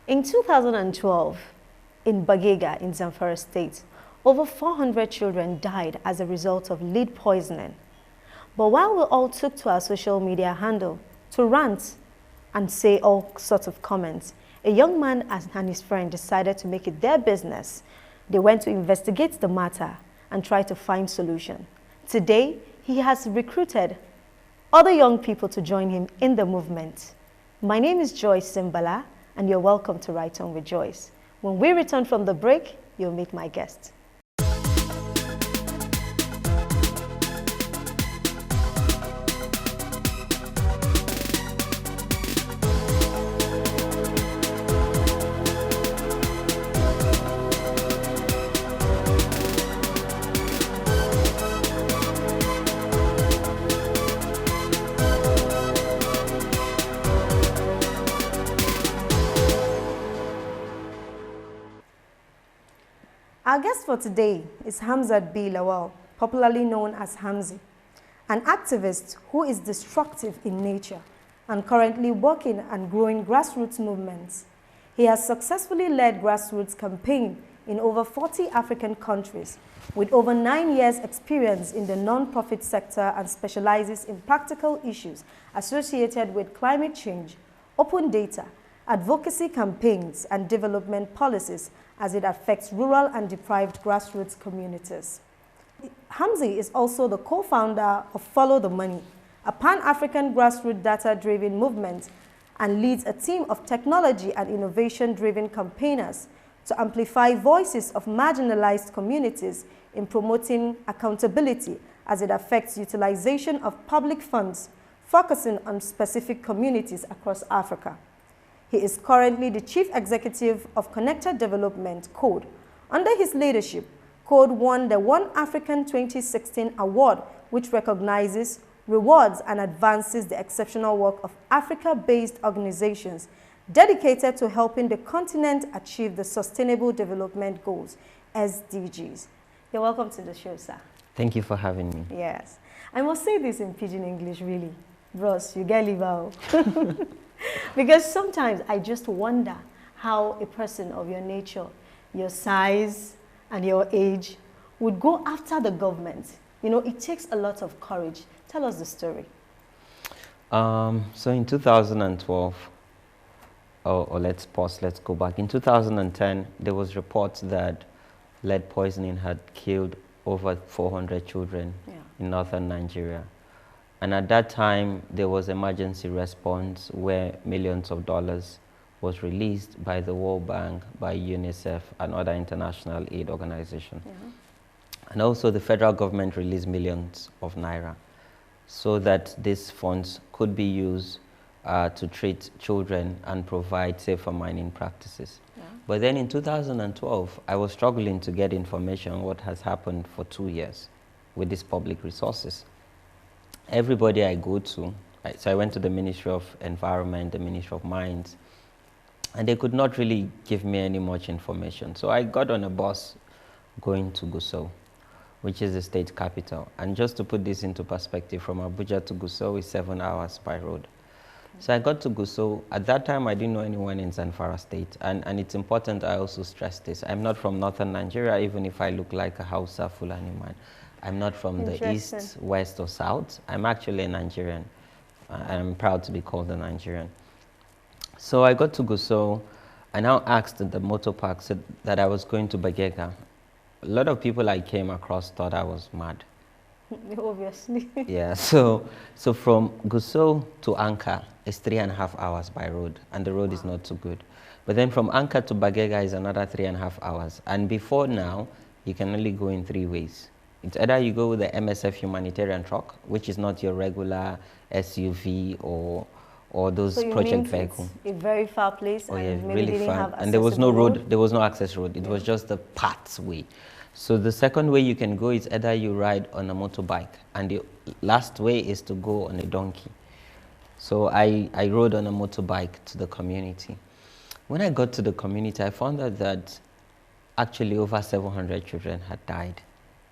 In 2012, in Bagega in Zamfara State, over 400 children died as a result of lead poisoning. But while we all took to our social media handle to rant and say all sorts of comments, a young man and his friend decided to make it their business. They went to investigate the matter and try to find solution. Today, he has recruited other young people to join him in the movement. My name is Joyce Simbala, and you're welcome to Right On with Joyce. When we return from the break, you'll meet my guest. Our guest for today is Hamzat B.Lawal, popularly known as Hamzi, an activist who is destructive in nature and currently working and growing grassroots movements. He has successfully led grassroots campaign in over 40 African countries with over 9 years experience in the non-profit sector and specializes in practical issues associated with climate change, open data, advocacy campaigns, and development policies as it affects rural and deprived grassroots communities. Hamzi is also the co-founder of Follow the Money, a pan-African grassroots data-driven movement, and leads a team of technology and innovation-driven campaigners to amplify voices of marginalized communities in promoting accountability as it affects utilization of public funds, focusing on specific communities across Africa. He is currently the Chief Executive of Connected Development, CODE. Under his leadership, CODE won the One African 2016 Award, which recognizes, rewards, and advances the exceptional work of Africa-based organizations dedicated to helping the continent achieve the Sustainable Development Goals, SDGs. You're welcome to the show, sir. Thank you for having me. Yes. I must say this in pidgin English, really. Bros, you get liver. Because sometimes I just wonder how a person of your nature, your size, and your age would go after the government. You know, it takes a lot of courage. Tell us the story. So in 2012, or let's pause, let's go back. In 2010, there was reports that lead poisoning had killed over 400 children in northern Nigeria. And at that time, there was emergency response where millions of dollars was released by the World Bank, by UNICEF, and other international aid organizations. And also the federal government released millions of naira so that these funds could be used to treat children and provide safer mining practices. But then in 2012, I was struggling to get information on what has happened for 2 years with these public resources. Everybody I go to, so I went to the Ministry of Environment, the Ministry of Mines, and they could not really give me any much information. So I got on a bus going to Gusau, which is the state capital. And just to put this into perspective, from Abuja to Gusau is 7 hours by road. So I got to Gusau. At that time, I didn't know anyone in Zamfara State. And it's important I also stress this. I'm not from northern Nigeria, even if I look like a Hausa Fulani man. I'm not from the east, west, or south. I'm actually a Nigerian. I'm proud to be called a Nigerian. So I got to Gusau. I now asked the motor park said that I was going to Bagega. A lot of people I came across thought I was mad. Obviously. Yeah, so from Gusau to Anka is 3.5 hours by road, and the road is not too good. But then from Anka to Bagega is another 3.5 hours. And before now, you can only go in 3 ways. It's either you go with the MSF humanitarian truck, which is not your regular SUV or those project vehicles. A very far place, and maybe really didn't have and there was no road. road, there was no access road. It was just the pathway. So the second way you can go is either you ride on a motorbike, and the last way is to go on a donkey. So I rode on a motorbike to the community. When I got to the community, I found out that actually over 700 children had died,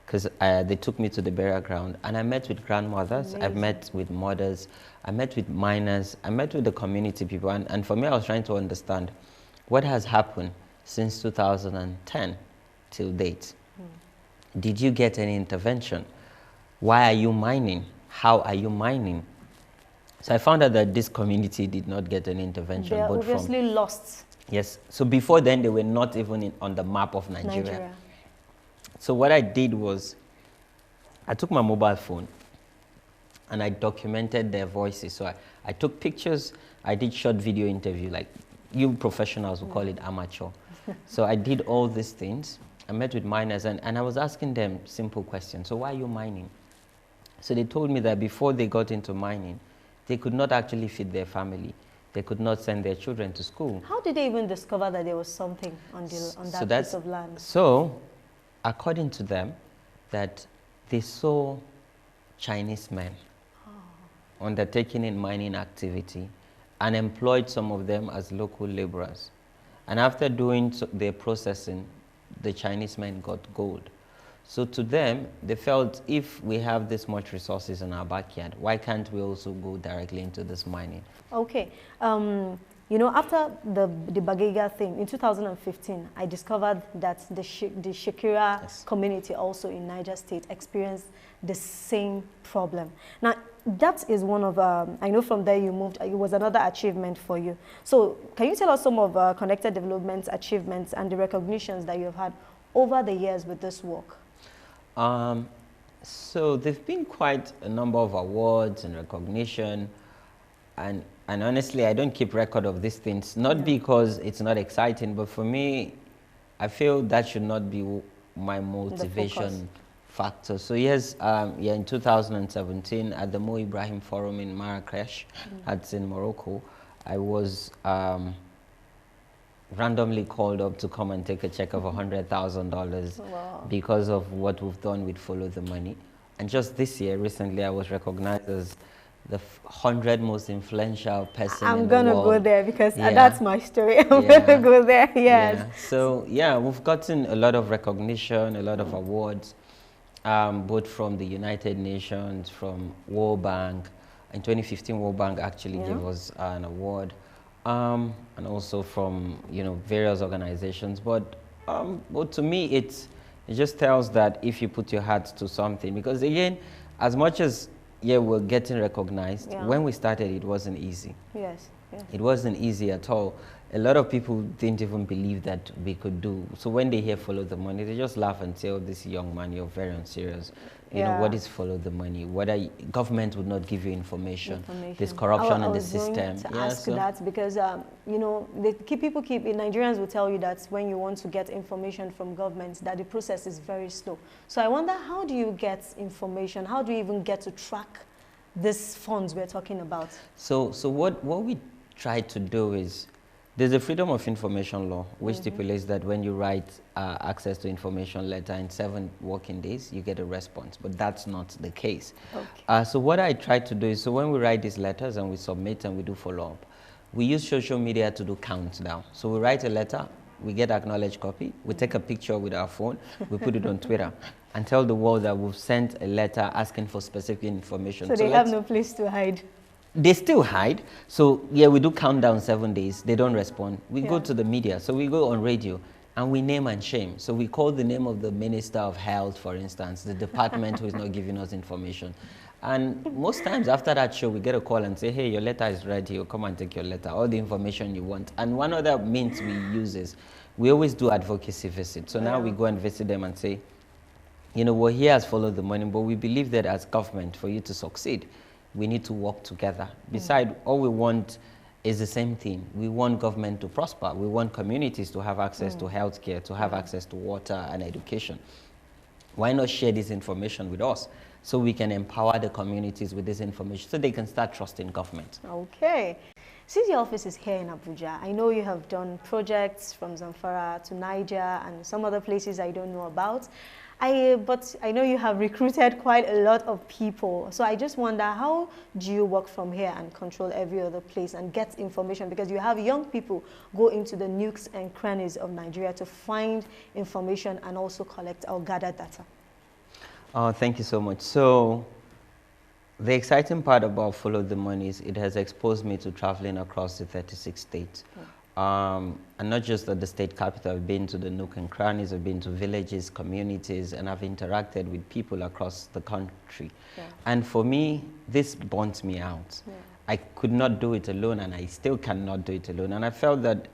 because they took me to the burial ground, and I met with grandmothers, Amazing. I've met with mothers, I met with miners, I met with the community people, and for me I was trying to understand what has happened since 2010 till date? Did you get any intervention? Why are you mining? How are you mining? So I found out that this community did not get any intervention. They're obviously lost. Yes. So before then, they were not even on the map of Nigeria. So what I did was, I took my mobile phone and I documented their voices. So I took pictures, I did short video interview, like you professionals would call it amateur. So I did all these things. I met with miners and I was asking them simple questions. So why are you mining? So they told me that before they got into mining, they could not actually feed their family. They could not send their children to school. How did they even discover that there was something on that piece of land? So, according to them, that they saw Chinese men undertaking in mining activity and employed some of them as local laborers. And after doing their processing, the Chinese men got gold. So to them, they felt if we have this much resources in our backyard, why can't we also go directly into this mining? Okay. You know, after the Bagega thing, in 2015, I discovered that the Shakira community also in Niger State experienced the same problem. Now, that is one of, I know from there you moved, it was another achievement for you. So can you tell us some of Connected Development's achievements and the recognitions that you've had over the years with this work? So there've been quite a number of awards and recognition, and honestly, I don't keep record of these things, not because it's not exciting, but for me, I feel that should not be my motivation factor. So yes, in 2017 at the Mo Ibrahim Forum in Marrakesh, that's in Morocco, I was randomly called up to come and take a check of $100,000 because of what we've done with Follow the Money. And just this year, recently, I was recognized as the 100 most influential person in the world. I'm gonna go there because that's my story. I'm gonna go there, yes. Yeah. So yeah, we've gotten a lot of recognition, a lot of awards, both from the United Nations, from World Bank. In 2015, World Bank actually gave us an award. And also from various organizations, but to me it just tells that if you put your heart to something, because again, as much as we're getting recognized, when we started it wasn't easy. Yes. It wasn't easy at all. A lot of people didn't even believe that we could do. So when they hear Follow the Money, they just laugh and say, "Oh, this young man, you're very unserious." You know, what is Follow the Money? Government would not give you information. There's corruption in the system. To ask that because, Nigerians will tell you that when you want to get information from governments, that the process is very slow. So I wonder, how do you get information? How do you even get to track these funds we're talking about? So what we try to do is, there's a Freedom of Information law, which stipulates that when you write access to information letter in 7 working days, you get a response. But that's not the case. Okay. So what I try to do is, so when we write these letters and we submit and we do follow-up, we use social media to do countdown. So we write a letter, we get acknowledged copy, we take a picture with our phone, we put it on Twitter, and tell the world that we've sent a letter asking for specific information. So they have no place to hide. They still hide. So we do countdown 7 days. They don't respond. We go to the media. So we go on radio and we name and shame. So we call the name of the Minister of Health, for instance, the department who is not giving us information. And most times after that show, we get a call and say, "Hey, your letter is ready. You come and take your letter, all the information you want." And one other means we use is, we always do advocacy visits. So now we go and visit them and say, we're here as Follow the Money, but we believe that as government, for you to succeed, we need to work together. Besides, all we want is the same thing. We want government to prosper. We want communities to have access to healthcare, to have access to water and education. Why not share this information with us so we can empower the communities with this information so they can start trusting government? Okay. Since your office is here in Abuja, I know you have done projects from Zamfara to Niger and some other places I don't know about. But I know you have recruited quite a lot of people. So I just wonder, how do you work from here and control every other place and get information? Because you have young people go into the nooks and crannies of Nigeria to find information and also collect or gather data. Thank you so much. So the exciting part about Follow the Money is it has exposed me to traveling across the 36 states. And not just at the state capital, I've been to the nook and crannies, I've been to villages, communities, and I've interacted with people across the country. Yeah. And for me, this burnt me out. Yeah. I could not do it alone, and I still cannot do it alone. And I felt that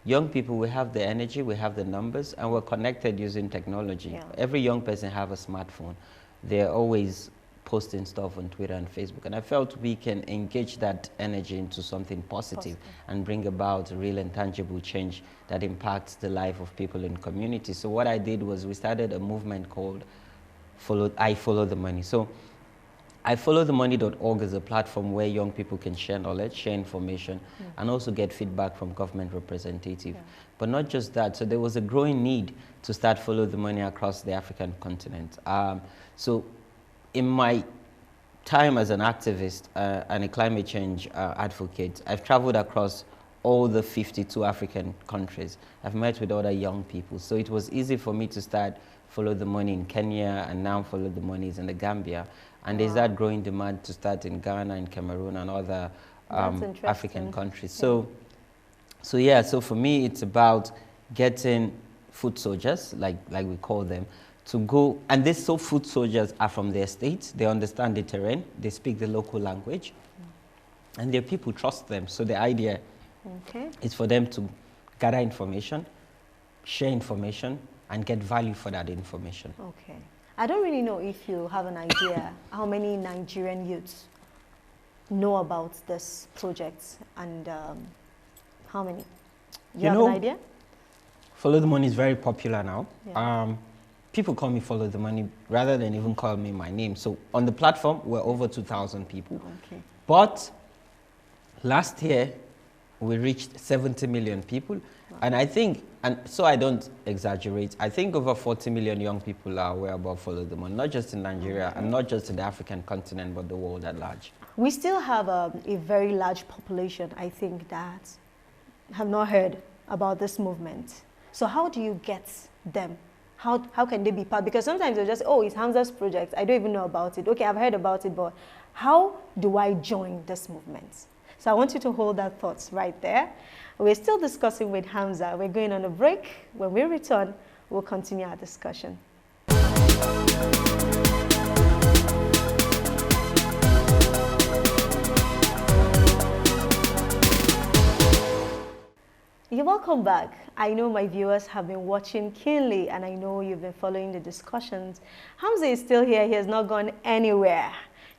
young people, we have the energy, we have the numbers, and we're connected using technology. Yeah. Every young person have a smartphone. They're always posting stuff on Twitter and Facebook. And I felt we can engage that energy into something positive and bring about real and tangible change that impacts the life of people in community. So what I did was we started a movement called I Follow the Money. So ifollowthemoney.org is a platform where young people can share knowledge, share information, and also get feedback from government representatives. Yeah. But not just that, so there was a growing need to start Follow the Money across the African continent. So in my time as an activist and a climate change advocate, I've traveled across all the 52 African countries. I've met with other young people. So it was easy for me to start Follow the Money in Kenya, and now Follow the Money is in the Gambia. And there's that growing demand to start in Ghana and Cameroon and other African countries. Yeah. So for me, it's about getting foot soldiers, like we call them, to go, and these foot soldiers are from their states, they understand the terrain, they speak the local language, and their people trust them. So the idea is for them to gather information, share information, and get value for that information. Okay. I don't really know if you have an idea how many Nigerian youths know about this project, and how many? You have an idea? Follow the Money is very popular now. Yeah. People call me Follow the Money rather than even call me my name. So on the platform, we're over 2,000 people. Okay. But last year, we reached 70 million people. Wow. And I think, and so I don't exaggerate, I think over 40 million young people are aware about Follow the Money, not just in Nigeria and not just in the African continent, but the world at large. We still have a very large population, I think, that have not heard about this movement. So how do you get them? How can they be part? Because sometimes they'll just, oh, it's Hamzat's project, I don't even know about it. Okay, I've heard about it, but how do I join this movement? So I want you to hold that thoughts right there. We're still discussing with Hamzat. We're going on a break. When we return, we'll continue our discussion. You're welcome back. I know my viewers have been watching keenly, and I know you've been following the discussions. Hamzat is still here. He has not gone anywhere.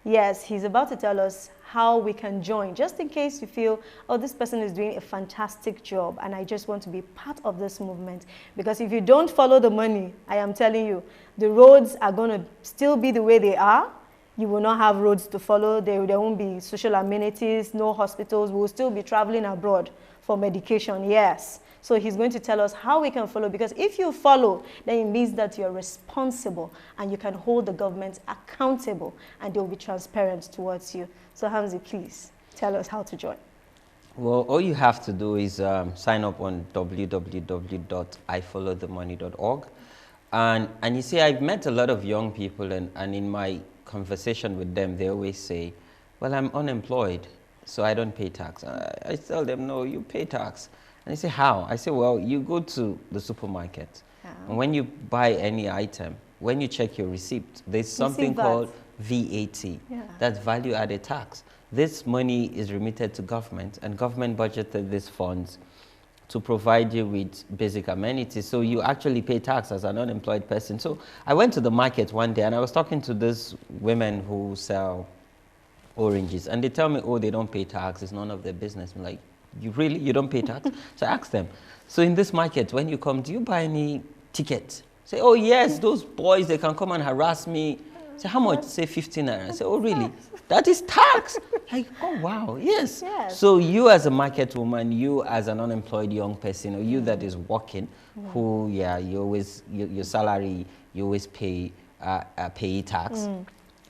Yes, he's about to tell us how we can join, just in case you feel, oh, this person is doing a fantastic job and I just want to be part of this movement. Because if you don't follow the money, I am telling you, the roads are going to still be the way they are. You will not have roads to follow. There won't be social amenities, no hospitals. We will still be traveling abroad for medication, yes. So he's going to tell us how we can follow, because if you follow, then it means that you're responsible and you can hold the government accountable and they'll be transparent towards you. So Hamzat, please tell us how to join. Well, all you have to do is sign up on www.ifollowthemoney.org. And you see, I've met a lot of young people, and in my conversation with them, they always say, well, I'm unemployed, so I don't pay tax. I tell them, no, you pay tax. And they say, how? I say, well, you go to the supermarket, and when you buy any item, when you check your receipt, there's something called VAT. Yeah. That's value added tax. This money is remitted to government, and government budgeted these funds to provide you with basic amenities. So you actually pay tax as an unemployed person. So I went to the market one day, and I was talking to these women who sell oranges, and they tell me, oh, they don't pay tax, it's none of their business. I'm like, you don't pay tax? So I asked them, so in this market, when you come, do you buy any tickets? Say, oh yes, those boys, they can come and harass me. Say, how much? Say 15 naira. I say, oh really? That is tax. Like, oh wow, yes. So you as a market woman, you as an unemployed young person, or you that is working, who, you always, your salary, you always pay tax.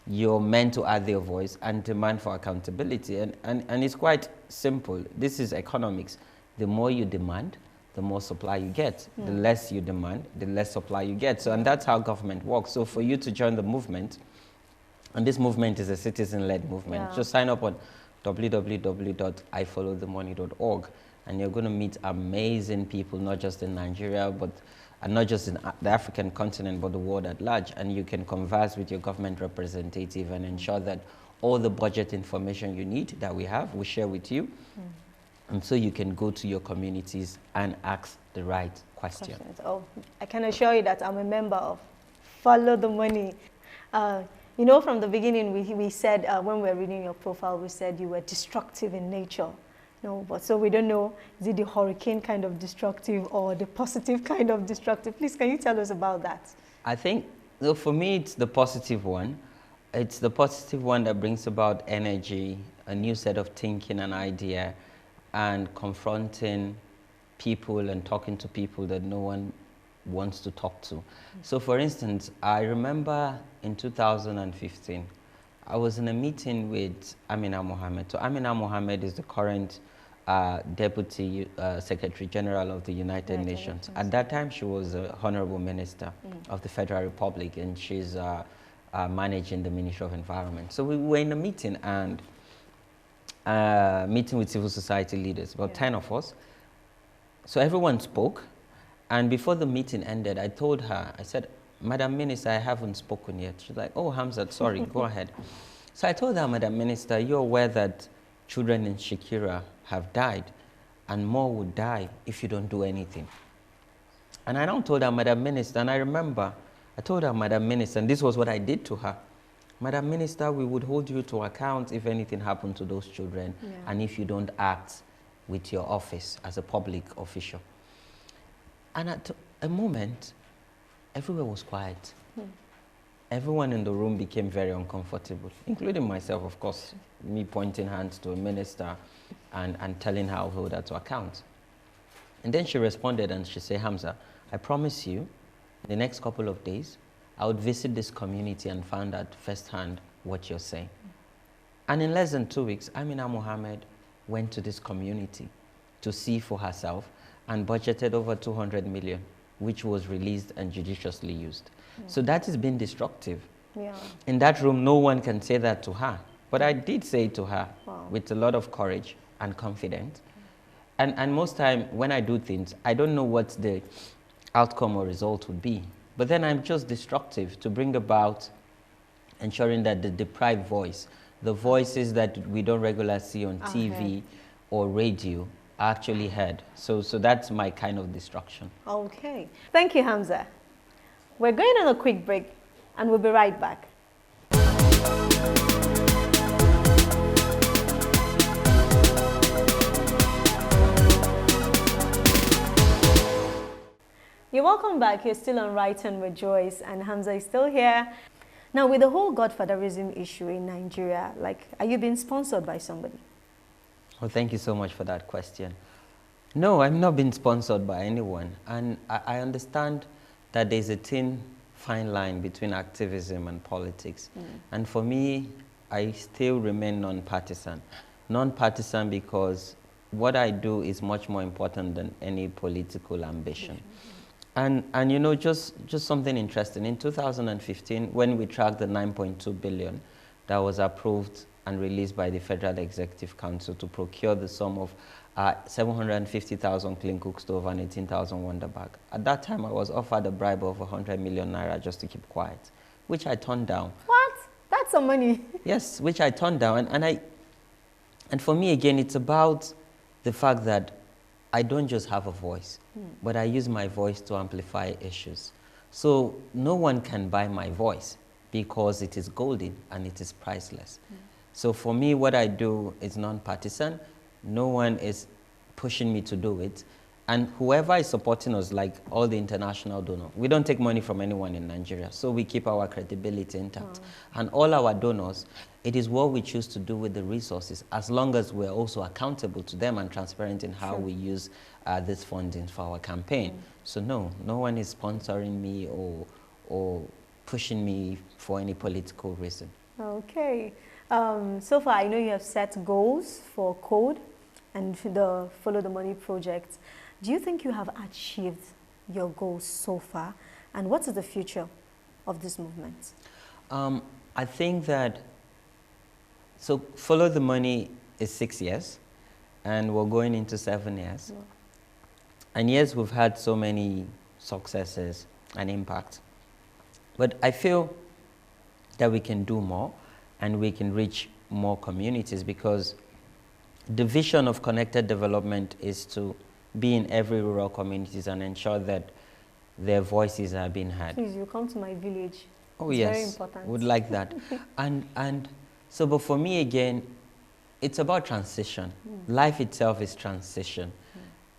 You're meant to add their voice and demand for accountability. And it's quite simple. This is economics. The more you demand, the more supply you get. The less you demand, the less supply you get. So, and that's how government works. So for you to join the movement, and this movement is a citizen-led movement, just sign up on www.ifollowthemoney.org. and you're going to meet amazing people, not just in Nigeria, but and not just in the African continent, but the world at large. And you can converse with your government representative and ensure that all the budget information you need that we have, we share with you. And so you can go to your communities and ask the right questions. Oh, I can assure you that I'm a member of Follow the Money. You know, from the beginning, we said, when we were reading your profile, we said you were destructive in nature. No, but so we don't know, is it the hurricane kind of destructive or the positive kind of destructive? Please, can you tell us about that? I think, for me, it's the positive one. It's the positive one that brings about energy, a new set of thinking and idea, and confronting people and talking to people that no one wants to talk to. So for instance, I remember in 2015, I was in a meeting with Amina Mohammed. So Amina Mohammed is the current Deputy Secretary General of the United Nations. At that time, she was an Honorable Minister of the Federal Republic, and she's managing the Ministry of Environment. So we were in a meeting, and meeting with civil society leaders, about 10 of us. So everyone spoke, and before the meeting ended, I told her, I said, Madam Minister, I haven't spoken yet. She's like, oh, Hamzat, sorry, go ahead. So I told her, Madam Minister, you're aware that children in Shakira have died, and more would die if you don't do anything. And I now told her, Madam Minister, and I remember, I told her, Madam Minister, and this was what I did to her. Madam Minister, we would hold you to account if anything happened to those children, and if you don't act with your office as a public official. And at a moment, everywhere was quiet. Everyone in the room became very uncomfortable, including myself, of course, me pointing hands to a minister and telling her I'll hold her to account. And then she responded and she said, Hamza, I promise you, in the next couple of days, I would visit this community and find out firsthand what you're saying. And in less than 2 weeks, Amina Mohammed went to this community to see for herself and budgeted over 200 million, which was released and judiciously used. So that has been destructive. In that room, no one can say that to her. But I did say it to her with a lot of courage and confidence. And most time when I do things, I don't know what the outcome or result would be. But then I'm just destructive to bring about ensuring that the deprived voice, the voices that we don't regularly see on TV or radio, are actually heard. So that's my kind of destruction. Okay. Thank you, Hamza. We're going on a quick break, and we'll be right back. You're welcome back. You're still on Right On with Joyce, and Hamza is still here. Now, with the whole godfatherism issue in Nigeria, are you being sponsored by somebody? Well, thank you so much for that question. No, I'm not being sponsored by anyone. And I understand that there's a thin, fine line between activism and politics. And for me, I still remain non-partisan. Non-partisan because what I do is much more important than any political ambition. And you know, just something interesting. In 2015, when we tracked the 9.2 billion that was approved and released by the Federal Executive Council to procure the sum of 750,000 clean cook stove and 18,000 Wonder Bag. At that time, I was offered a bribe of 100 million naira just to keep quiet, which I turned down. What? That's some money. Yes, which I turned down. And for me, again, it's about the fact that I don't just have a voice, but I use my voice to amplify issues. So no one can buy my voice because it is golden and it is priceless. So for me, what I do is non-partisan. No one is pushing me to do it. And whoever is supporting us, like all the international donors, we don't take money from anyone in Nigeria, so we keep our credibility intact. And all our donors, it is what we choose to do with the resources, as long as we're also accountable to them and transparent in how we use this funding for our campaign. So no one is sponsoring me or pushing me for any political reason. Okay. So far, I know you have set goals for Code and the Follow the Money project. Do you think you have achieved your goals so far? And what is the future of this movement? I think that, so Follow the Money is 6 years. and we're going into 7 years. And yes, we've had so many successes and impact. But I feel that we can do more and we can reach more communities, because the vision of connected development is to be in every rural communities and ensure that their voices are being heard. Please, you come to my village. Oh, it's yes, very important. would like that. and so, but for me again, it's about transition. Life itself is transition.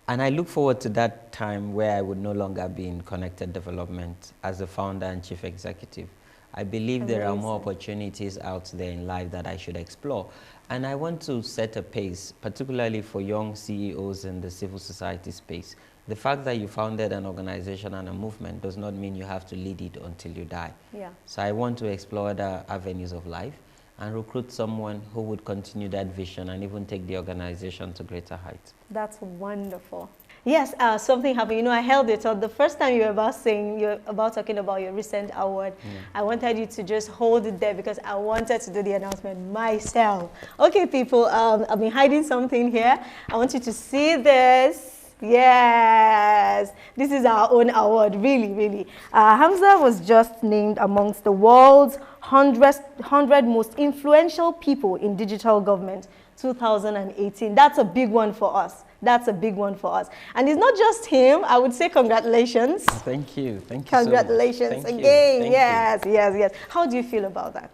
And I look forward to that time where I would no longer be in connected development as a founder and chief executive. I believe there are more opportunities out there in life that I should explore. And I want to set a pace, particularly for young CEOs in the civil society space. The fact that you founded an organization and a movement does not mean you have to lead it until you die. Yeah. So I want to explore other avenues of life and recruit someone who would continue that vision and even take the organization to greater heights. That's wonderful. Yes, something happened. You know, I held it on the first time you were about talking about your recent award. I wanted you to just hold it there because I wanted to do the announcement myself. Okay, people, I've been hiding something here. I want you to see this. Yes, this is our own award, really, really. Hamza was just named amongst the world's 100 most influential people in digital government, 2018. That's a big one for us. That's a big one for us. And it's not just him. I would say congratulations. Thank you. Thank you Congratulations so much. Thank again. you. Yes, yes, yes. How do you feel about that?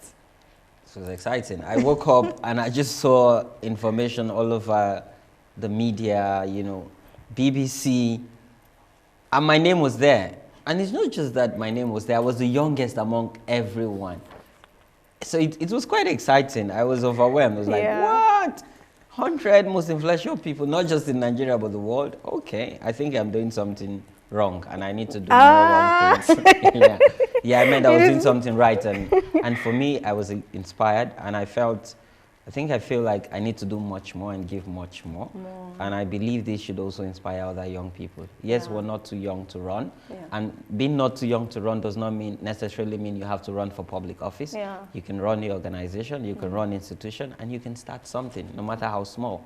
It was exciting. I woke up and I just saw information all over the media, you know, BBC, and my name was there. And it's not just that my name was there, I was the youngest among everyone. So it was quite exciting. I was overwhelmed. I was like, what? 100 most influential people, not just in Nigeria, but the world? Okay, I think I'm doing something wrong, and I need to do more wrong things. Yeah, I meant I was doing something right. And for me, I was inspired, and I feel like I need to do much more and give much more. And I believe this should also inspire other young people. Yes, we're not too young to run. And being not too young to run does not necessarily mean you have to run for public office. You can run your organization, you can run institution, and you can start something, no matter how small.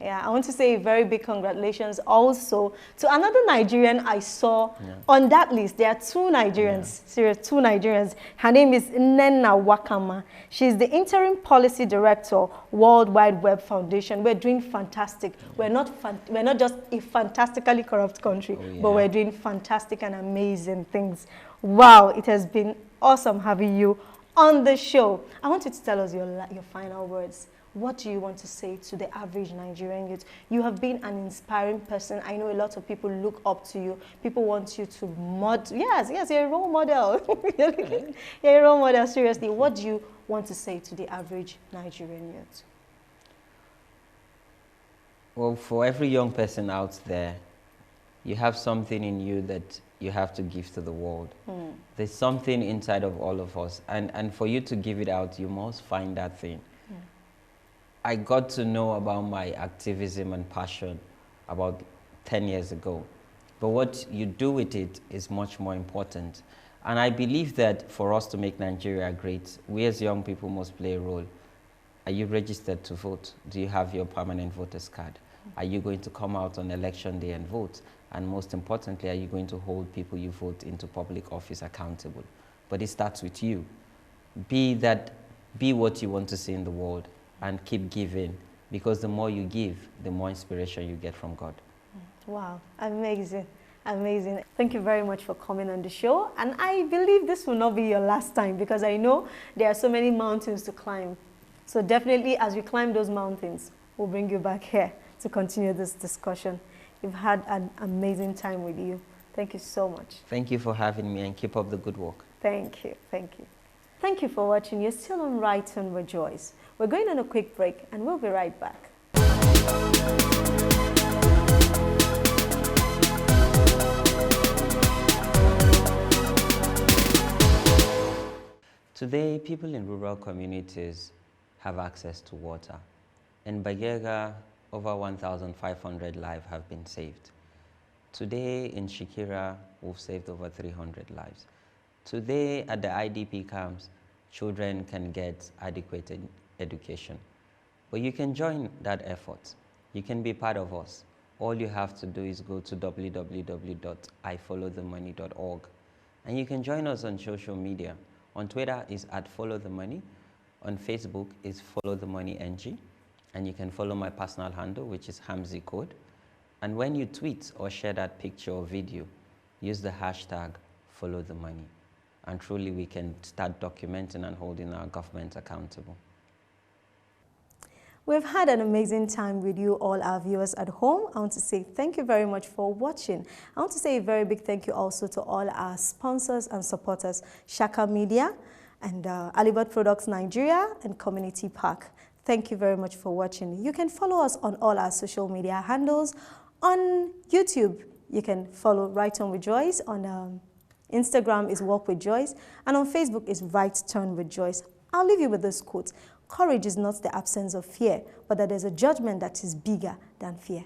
I want to say a very big congratulations also to another Nigerian I saw on that list. There are two Nigerians, serious, two Nigerians. Her name is Nnenna Wakama. She's the interim policy director, World Wide Web Foundation. We're doing fantastic. We're not just a fantastically corrupt country, but we're doing fantastic and amazing things. Wow, it has been awesome having you on the show. I want you to tell us your final words. What do you want to say to the average Nigerian youth? You have been an inspiring person. I know a lot of people look up to you. People want you to model. Yes, you're a role model. You're a role model, seriously. What do you want to say to the average Nigerian youth? Well, for every young person out there, you have something in you that you have to give to the world. There's something inside of all of us. And for you to give it out, you must find that thing. I got to know about my activism and passion about 10 years ago. But what you do with it is much more important. And I believe that for us to make Nigeria great, we as young people must play a role. Are you registered to vote? Do you have your permanent voter's card? Are you going to come out on election day and vote? And most importantly, are you going to hold people you vote into public office accountable? But it starts with you. Be what you want to see in the world. And keep giving, because the more you give, the more inspiration you get from God. Wow, amazing, amazing. Thank you very much for coming on the show. And I believe this will not be your last time, because I know there are so many mountains to climb. So definitely, as we climb those mountains, we'll bring you back here to continue this discussion. We've had an amazing time with you. Thank you so much. Thank you for having me, and keep up the good work. Thank you, thank you. Thank you for watching. You're still on Right and Rejoice. We're going on a quick break, and we'll be right back. Today, people in rural communities have access to water. In Bagega, over 1,500 lives have been saved. Today, in Shikira, we've saved over 300 lives. Today, at the IDP camps, children can get adequate education. But you can join that effort. you can be part of us. All you have to do is go to www.ifollowthemoney.org, and you can join us on social media. On Twitter is @followthemoney. On Facebook is followthemoneyng, and you can follow my personal handle, which is hamzcode. And when you tweet or share that picture or video, use the hashtag #followthemoney. And truly, we can start documenting and holding our government accountable. We've had an amazing time with you, all our viewers at home. I want to say thank you very much for watching. I want to say a very big thank you also to all our sponsors and supporters, Shaka Media and Alibert Products Nigeria and Community Park. Thank you very much for watching. You can follow us on all our social media handles. On YouTube, you can follow Right On with Joyce. On Instagram is Walk with Joyce. And on Facebook is Right Turn with Joyce. I'll leave you with this quote. Courage is not the absence of fear, but that there's a judgment that is bigger than fear.